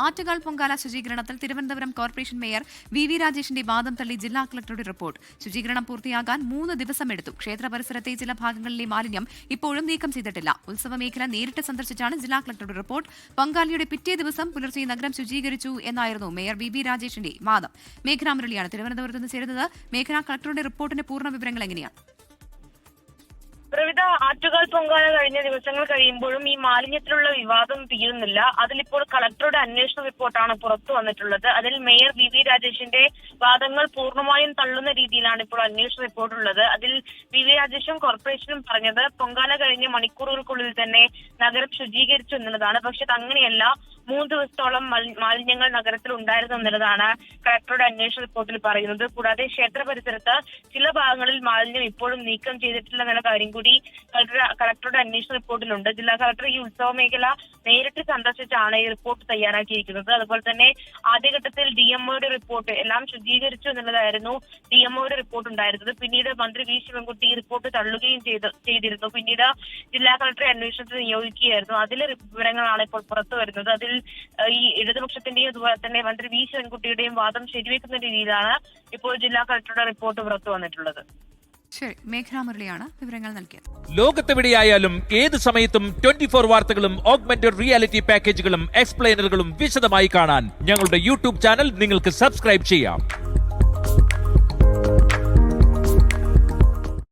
ആറ്റുകാൽ പൊങ്കാല ശുചീകരണത്തിൽ Thiruvananthapuram corporation mayor V രാജേഷിന്റെ വാദം തള്ളി ജില്ലാ കളക്ടറുടെ റിപ്പോർട്ട്. ശുചീകരണം പൂർത്തിയാകാൻ 3 ദിവസമെടുത്തു. ക്ഷേത്ര പരിസരത്തെ ചില ഭാഗങ്ങളിലെ മാലിന്യം ഇപ്പോഴും നീക്കം ചെയ്തിട്ടില്ല. ഉത്സവ മേഖല നേരിട്ട് സന്ദർശിച്ചാണ് ജില്ലാ കളക്ടറുടെ റിപ്പോർട്ട്. പൊങ്കാലയുടെ പിറ്റേ ദിവസം പുലർച്ചെ നഗരം ശുചീകരിച്ചു എന്നായിരുന്നു മേയർ വി രാജേഷിന്റെ വാദം. മേഘന മുരളിയാണ് തിരുവനന്തപുരത്ത് നിന്ന് ചേരുന്നത്. മേഘന, കളക്ടറുടെ റിപ്പോർട്ടിന്റെ പൂർണ്ണ വിവരങ്ങൾ എങ്ങനെയാണ്? പ്രവിധ ആറ്റുകാൽ പൊങ്കാല കഴിഞ്ഞ ദിവസങ്ങൾ കഴിയുമ്പോഴും ഈ മാലിന്യത്തിലുള്ള വിവാദം തീരുന്നില്ല. അതിലിപ്പോൾ കളക്ടറുടെ അന്വേഷണ റിപ്പോർട്ടാണ് പുറത്തു വന്നിട്ടുള്ളത്. അതിൽ മേയർ വി രാജേഷിന്റെ വാദങ്ങൾ പൂർണ്ണമായും തള്ളുന്ന രീതിയിലാണ് ഇപ്പോൾ അന്വേഷണ റിപ്പോർട്ടുള്ളത്. അതിൽ വി രാജേഷും കോർപ്പറേഷനും പറഞ്ഞത് പൊങ്കാല കഴിഞ്ഞ മണിക്കൂറുകൾക്കുള്ളിൽ തന്നെ നഗരം ശുചീകരിച്ചു എന്നുള്ളതാണ്. പക്ഷെ അങ്ങനെയല്ല, 3 ദിവസത്തോളം മാലിന്യങ്ങൾ നഗരത്തിൽ ഉണ്ടായിരുന്നു എന്നുള്ളതാണ് കളക്ടറുടെ അന്വേഷണ റിപ്പോർട്ടിൽ പറയുന്നത്. കൂടാതെ ക്ഷേത്ര പരിസരത്ത് ചില ഭാഗങ്ങളിൽ മാലിന്യം ഇപ്പോഴും നീക്കം ചെയ്തിട്ടില്ല എന്നുള്ള കാര്യം കൂടി കളക്ടറുടെ അന്വേഷണ റിപ്പോർട്ടിലുണ്ട്. ജില്ലാ കളക്ടർ ഈ ഉത്സവ മേഖല നേരിട്ട് സന്ദർശിച്ചാണ് ഈ റിപ്പോർട്ട് തയ്യാറാക്കിയിരിക്കുന്നത്. അതുപോലെ തന്നെ ആദ്യഘട്ടത്തിൽ DMOയുടെ റിപ്പോർട്ട് എല്ലാം ശുചീകരിച്ചു എന്നുള്ളതായിരുന്നു DMOയുടെ റിപ്പോർട്ട് ഉണ്ടായിരുന്നത്. പിന്നീട് മന്ത്രി വി ശിവൻകുട്ടി ഈ റിപ്പോർട്ട് തള്ളുകയും ചെയ്തിരുന്നു. പിന്നീട് ജില്ലാ കളക്ടറെ അന്വേഷണത്തിന് നിയോഗിക്കുകയായിരുന്നു. അതിലെ വിവരങ്ങളാണ് ഇപ്പോൾ പുറത്തു വരുന്നത്. അതിൽ ഈ ഇടതുപക്ഷത്തിന്റെയും അതുപോലെ തന്നെ മന്ത്രി വി ശിവൻകുട്ടിയുടെയും വാദം ശരിവെക്കുന്ന രീതിയിലാണ് ഇപ്പോൾ ജില്ലാ കളക്ടറുടെ റിപ്പോർട്ട് പുറത്തു വന്നിട്ടുള്ളത്. ശരി, മേഘന മുരളിയാണ് വിവരങ്ങൾ നൽകിയത്. ലോകത്തെവിടെയായാലും ഏത് സമയത്തും 24 വാർത്തകളും ഓഗ്മെന്റഡ് റിയാലിറ്റി പാക്കേജുകളും എക്സ്പ്ലെയിനറുകളും വിശദമായി കാണാൻ ഞങ്ങളുടെ യൂട്യൂബ് ചാനൽ നിങ്ങൾക്ക് സബ്സ്ക്രൈബ് ചെയ്യാം.